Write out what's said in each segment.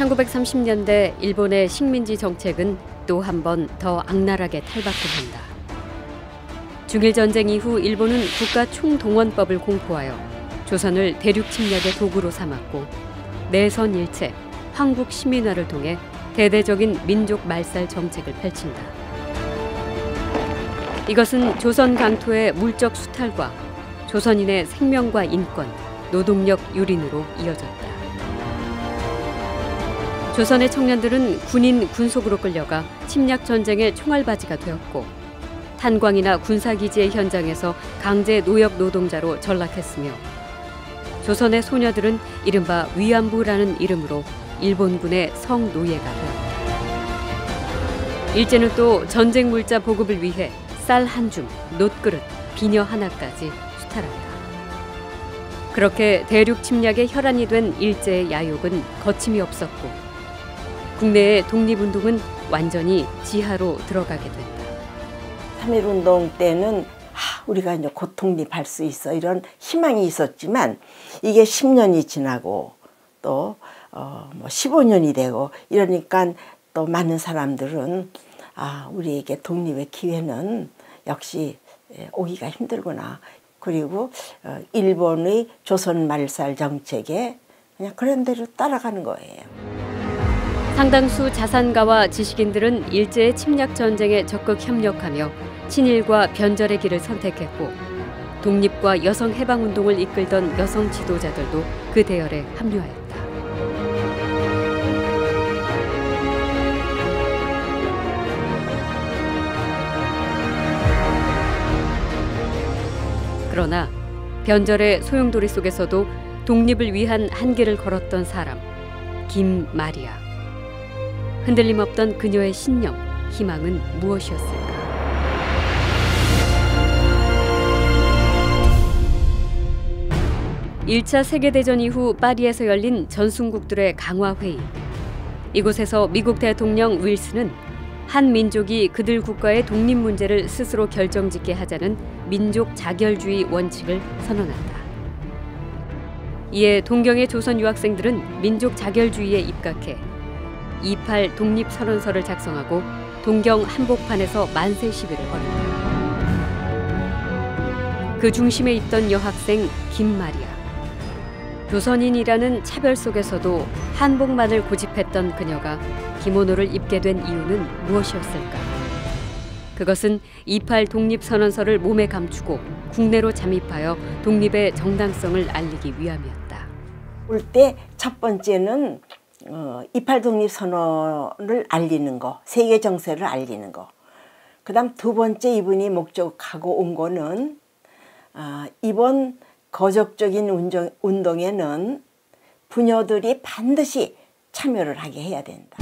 1930년대 일본의 식민지 정책은 또 한 번 더 악랄하게 탈바꿈 한다. 중일전쟁 이후 일본은 국가 총동원법을 공포하여 조선을 대륙 침략의 도구로 삼았고 내선 일체, 황국 시민화를 통해 대대적인 민족 말살 정책을 펼친다. 이것은 조선 강토의 물적 수탈과 조선인의 생명과 인권, 노동력 유린으로 이어졌다. 조선의 청년들은 군인 군속으로 끌려가 침략 전쟁의 총알바지가 되었고 탄광이나 군사기지의 현장에서 강제 노역 노동자로 전락했으며 조선의 소녀들은 이른바 위안부라는 이름으로 일본군의 성노예가 되었다. 일제는 또 전쟁 물자 보급을 위해 쌀 한 줌, 놋그릇, 비녀 하나까지 수탈한다. 그렇게 대륙 침략의 혈안이 된 일제의 야욕은 거침이 없었고 국내의 독립운동은 완전히 지하로 들어가게 된다. 3.1운동 때는 우리가 이제 곧 독립할 수 있어 이런 희망이 있었지만 이게 10년이 지나고 또 15년이 되고 이러니까 또 많은 사람들은 우리에게 독립의 기회는 역시 오기가 힘들구나. 그리고 일본의 조선 말살 정책에 그냥 그런 대로 따라가는 거예요. 상당수 자산가와 지식인들은 일제의 침략 전쟁에 적극 협력하며 친일과 변절의 길을 선택했고 독립과 여성 해방 운동을 이끌던 여성 지도자들도 그 대열에 합류하였다. 그러나 변절의 소용돌이 속에서도 독립을 위한 한계를 걸었던 사람, 김마리아. 흔들림 없던 그녀의 신념, 희망은 무엇이었을까? (1차) 세계대전 이후 파리에서 열린 전순국들의 강화회의. 이곳에서 미국 대통령 윌슨은 한 민족이 그들 국가의 독립 문제를 스스로 결정짓게 하자는 민족 자결주의 원칙을 선언한다. 이에 동경의 조선 유학생들은 민족 자결주의에 입각해 28 독립선언서를 작성하고 동경 한복판에서 만세 시위를 벌였다. 그 중심에 있던 여학생 김마리아. 조선인이라는 차별 속에서도 한복만을 고집했던 그녀가 기모노를 입게 된 이유는 무엇이었을까? 그것은 28 독립선언서를 몸에 감추고 국내로 잠입하여 독립의 정당성을 알리기 위함이었다. 올 때 첫 번째는 28 독립선언을 알리는 거, 세계 정세를 알리는 거. 그다음 두 번째 이분이 목적하고 온 거는 이번 거적적인 운동에는 부녀들이 반드시 참여를 하게 해야 된다.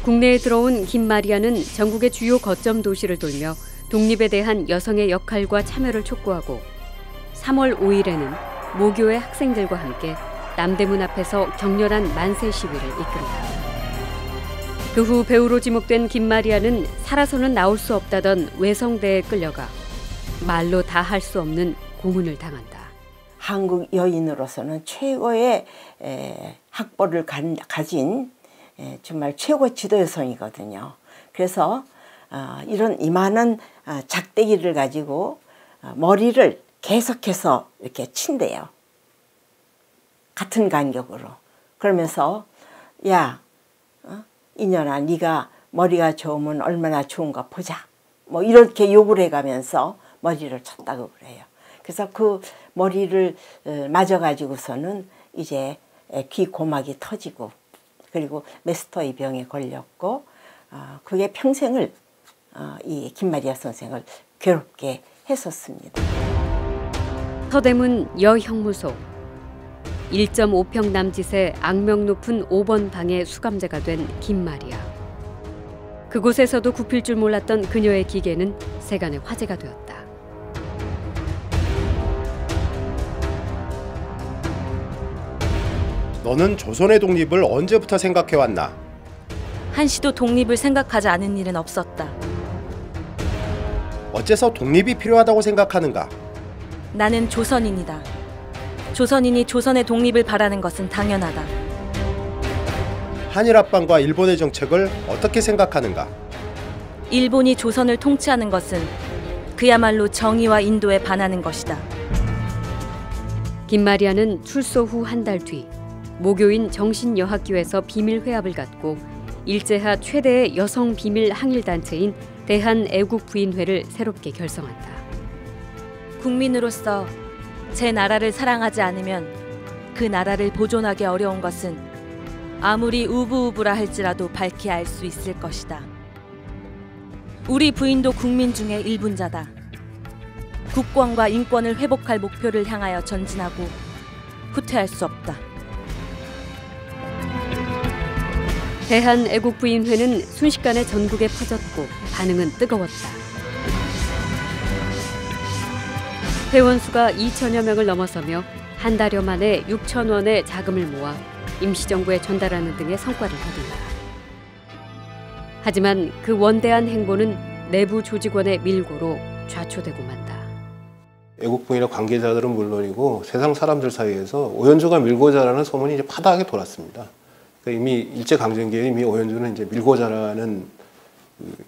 국내에 들어온 김마리아는 전국의 주요 거점 도시를 돌며 독립에 대한 여성의 역할과 참여를 촉구하고 3월 5일에는 모교의 학생들과 함께 남대문 앞에서 격렬한 만세 시위를 이끈다. 그 후 배우로 지목된 김마리아는 살아서는 나올 수 없다던 외성대에 끌려가 말로 다 할 수 없는 고문을 당한다. 한국 여인으로서는 최고의 학벌을 가진 정말 최고 지도 여성이거든요. 그래서 이런 이만한 작대기를 가지고 머리를 계속해서 이렇게 친대요. 같은 간격으로. 그러면서 야, 이년아, 네가 머리가 좋으면 얼마나 좋은가 보자. 뭐 이렇게 욕을 해가면서 머리를 쳤다고 그래요. 그래서 그 머리를 맞아가지고서는 이제 귀 고막이 터지고 그리고 메스터의 병에 걸렸고 그게 평생을 이 김마리아 선생을 괴롭게 했었습니다. 서대문 여형무소. 1.5평 남짓의 악명 높은 5번 방의 수감자가 된 김마리아. 그곳에서도 굽힐 줄 몰랐던 그녀의 기계는 세간의 화제가 되었다. 너는 조선의 독립을 언제부터 생각해왔나? 한시도 독립을 생각하지 않은 일은 없었다. 어째서 독립이 필요하다고 생각하는가? 나는 조선인이다. 조선인이 조선의 독립을 바라는 것은 당연하다. 한일 합방과 일본의 정책을 어떻게 생각하는가? 일본이 조선을 통치하는 것은 그야말로 정의와 인도에 반하는 것이다. 김마리아는 출소 후 한 달 뒤 모교인 정신여학교에서 비밀 회합을 갖고 일제하 최대의 여성 비밀 항일 단체인 대한애국부인회를 새롭게 결성한다. 국민으로서 제 나라를 사랑하지 않으면 그 나라를 보존하기 어려운 것은 아무리 우부우부라 할지라도 밝히 알 수 있을 것이다. 우리 부인도 국민 중에 일분자다. 국권과 인권을 회복할 목표를 향하여 전진하고 후퇴할 수 없다. 대한애국부인회는 순식간에 전국에 퍼졌고 반응은 뜨거웠다. 회원 수가 2천여 명을 넘어서며 한 달여 만에 6천 원의 자금을 모아 임시정부에 전달하는 등의 성과를 거둔다. 하지만 그 원대한 행보는 내부 조직원의 밀고로 좌초되고 만다. 애국부인의 관계자들은 물론이고 세상 사람들 사이에서 오연주가 밀고자라는 소문이 이제 파다하게 돌았습니다. 그러니까 이미 일제 강점기에 이미 오연주는 이제 밀고자라는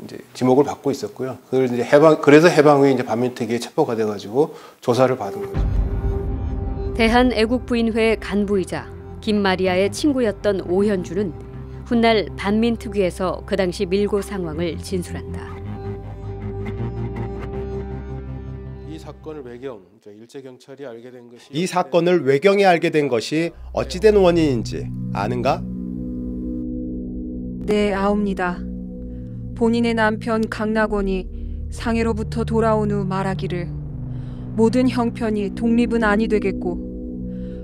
이제 지목을 받고 있었고요. 그걸 이제 그래서 해방 후에 이제 반민특위에 체포가 돼가지고 조사를 받은 거죠. 대한애국부인회 간부이자 김마리아의 친구였던 오현주는 훗날 반민특위에서 그 당시 밀고 상황을 진술한다. 이 사건을 외경에 알게 된 것이 어찌된 원인인지 아는가? 네, 아옵니다. 본인의 남편 강낙원이 상해로부터 돌아온 후 말하기를 모든 형편이 독립은 아니 되겠고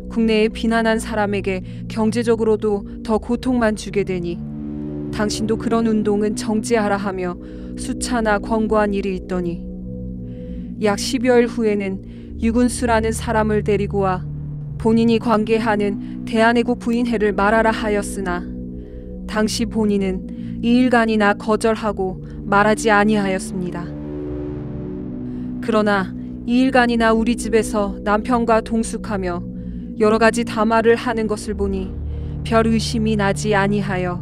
국내에 비난한 사람에게 경제적으로도 더 고통만 주게 되니 당신도 그런 운동은 정지하라 하며 수차나 권고한 일이 있더니 약 10여일 후에는 유군수라는 사람을 데리고 와 본인이 관계하는 대한애국부인회를 말하라 하였으나 당시 본인은 2일간이나 거절하고 말하지 아니하였습니다. 그러나 2일간이나 우리 집에서 남편과 동숙하며 여러 가지 담화를 하는 것을 보니 별 의심이 나지 아니하여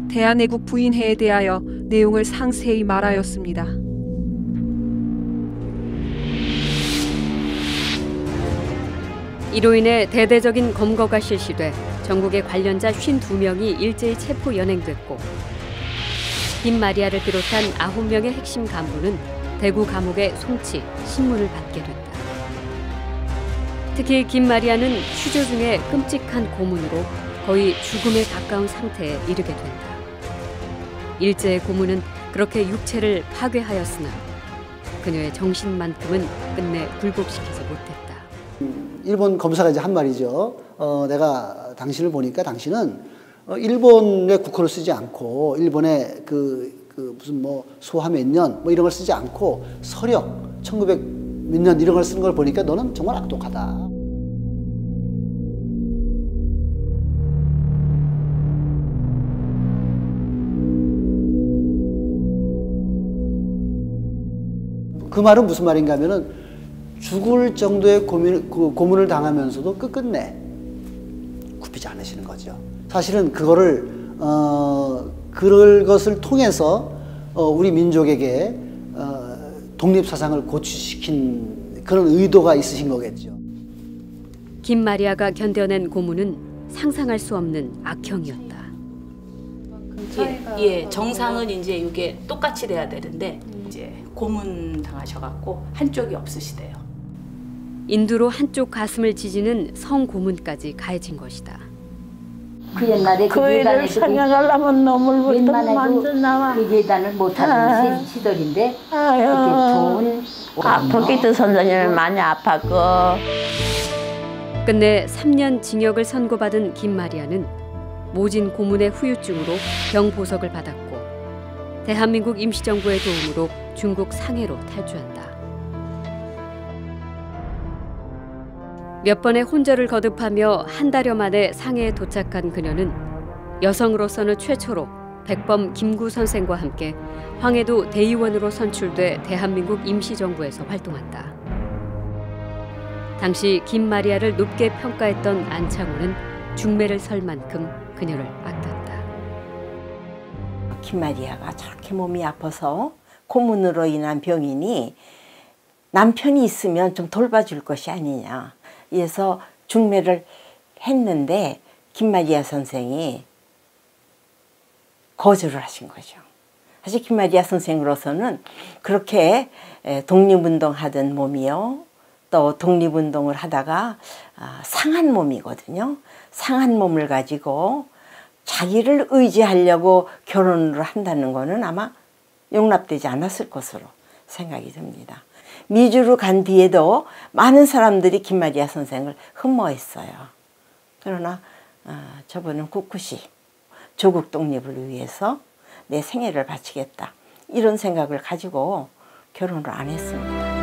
대한애국부인회에 대하여 내용을 상세히 말하였습니다. 이로 인해 대대적인 검거가 실시돼 전국의 관련자 52명이 일제히 체포 연행됐고 김마리아를 비롯한 9명의 핵심 간부는 대구 감옥에 송치, 신문을 받게 된다. 특히 김마리아는 취조 중에 끔찍한 고문으로 거의 죽음에 가까운 상태에 이르게 된다. 일제의 고문은 그렇게 육체를 파괴하였으나 그녀의 정신만큼은 끝내 굴복시키지 못했다. 일본 검사가 이제 한 말이죠. 내가 당신을 보니까 당신은 일본의 국호를 쓰지 않고 일본의 무슨 뭐 소화 몇 년 뭐 이런 걸 쓰지 않고 서력 1900 몇 년 이런 걸 쓰는 걸 보니까 너는 정말 악독하다. 그 말은 무슨 말인가 하면은 죽을 정도의 고문을 당하면서도 끝끝내 굽히지 않으시는 거죠. 사실은 그거를 그럴 것을 통해서 우리 민족에게 독립사상을 고취시킨 그런 의도가 있으신 거겠죠. 김마리아가 견뎌낸 고문은 상상할 수 없는 악형이었다. 예, 정상은 이제 이게 똑같이 돼야 되는데 이제 고문 당하셔갖고 한쪽이 없으시대요. 인두로 한쪽 가슴을 지지는 성고문까지 가해진 것이다. 그 옛날에 그 일을 상영하려면 놈을부터 만져 나와. 그 예단을 못하는 시절인데 아유, 아프기도 선생님이 많이 아팠고. 끝내 3년 징역을 선고받은 김마리아는 모진 고문의 후유증으로 병보석을 받았고 대한민국 임시정부의 도움으로 중국 상해로 탈주한다. 몇 번의 혼절을 거듭하며 한 달여 만에 상해에 도착한 그녀는 여성으로서는 최초로 백범 김구 선생과 함께 황해도 대의원으로 선출돼 대한민국 임시정부에서 활동한다. 당시 김마리아를 높게 평가했던 안창호는 중매를 설 만큼 그녀를 아꼈다. 김마리아가 저렇게 몸이 아파서 고문으로 인한 병이니 남편이 있으면 좀 돌봐줄 것이 아니냐. 그래서 중매를 했는데 김마리아 선생이 거절을 하신 거죠. 사실 김마리아 선생으로서는 그렇게 독립운동하던 몸이요. 또 독립운동을 하다가 상한 몸이거든요. 상한 몸을 가지고 자기를 의지하려고 결혼을 한다는 거는 아마 용납되지 않았을 것으로 생각이 듭니다. 미주로 간 뒤에도 많은 사람들이 김마리아 선생을 흠모했어요. 그러나 저분은 굳굳이 조국 독립을 위해서 내 생애를 바치겠다. 이런 생각을 가지고 결혼을 안 했습니다.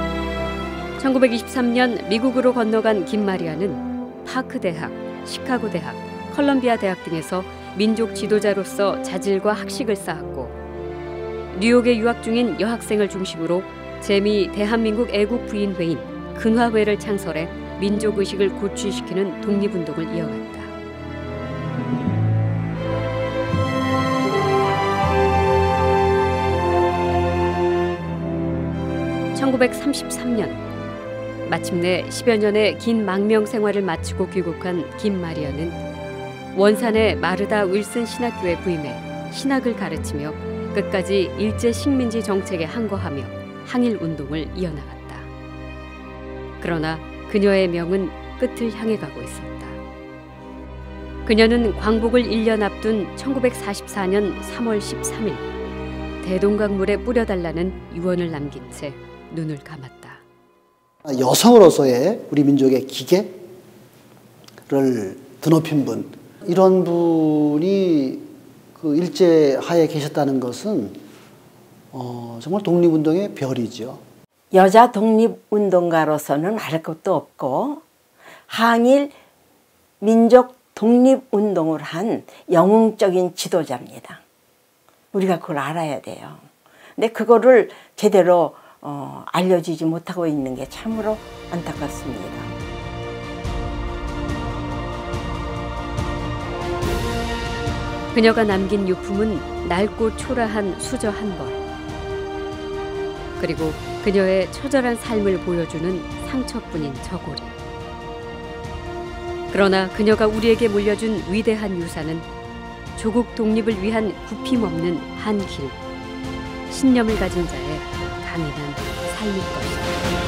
1923년 미국으로 건너간 김마리아는 파크 대학, 시카고 대학, 컬럼비아 대학 등에서 민족 지도자로서 자질과 학식을 쌓았고 뉴욕에 유학 중인 여학생을 중심으로 재미 대한민국 애국부인회인 근화회를 창설해 민족의식을 고취시키는 독립운동을 이어갔다. (1933년) 마침내 10여 년의 긴 망명 생활을 마치고 귀국한 김마리아는 원산의 마르다 윌슨 신학교에 부임해 신학을 가르치며 끝까지 일제 식민지 정책에 항거하며 항일 운동을 이어나갔다. 그러나 그녀의 명은 끝을 향해 가고 있었다. 그녀는 광복을 1년 앞둔 1944년 3월 13일 대동강물에 뿌려달라는 유언을 남긴 채 눈을 감았다. 여성으로서의 우리 민족의 기계를 드높인 분, 이런 분이 그 일제하에 계셨다는 것은 정말 독립운동의 별이죠. 여자 독립운동가로서는 알 것도 없고 항일 민족 독립운동을 한 영웅적인 지도자입니다. 우리가 그걸 알아야 돼요. 근데 그거를 제대로 알려지지 못하고 있는 게 참으로 안타깝습니다. 그녀가 남긴 유품은 낡고 초라한 수저 한 벌, 그리고 그녀의 처절한 삶을 보여주는 상처뿐인 저고리. 그러나 그녀가 우리에게 물려준 위대한 유산은 조국 독립을 위한 굽힘없는 한 길, 신념을 가진 자의 강인한 삶일 것이다.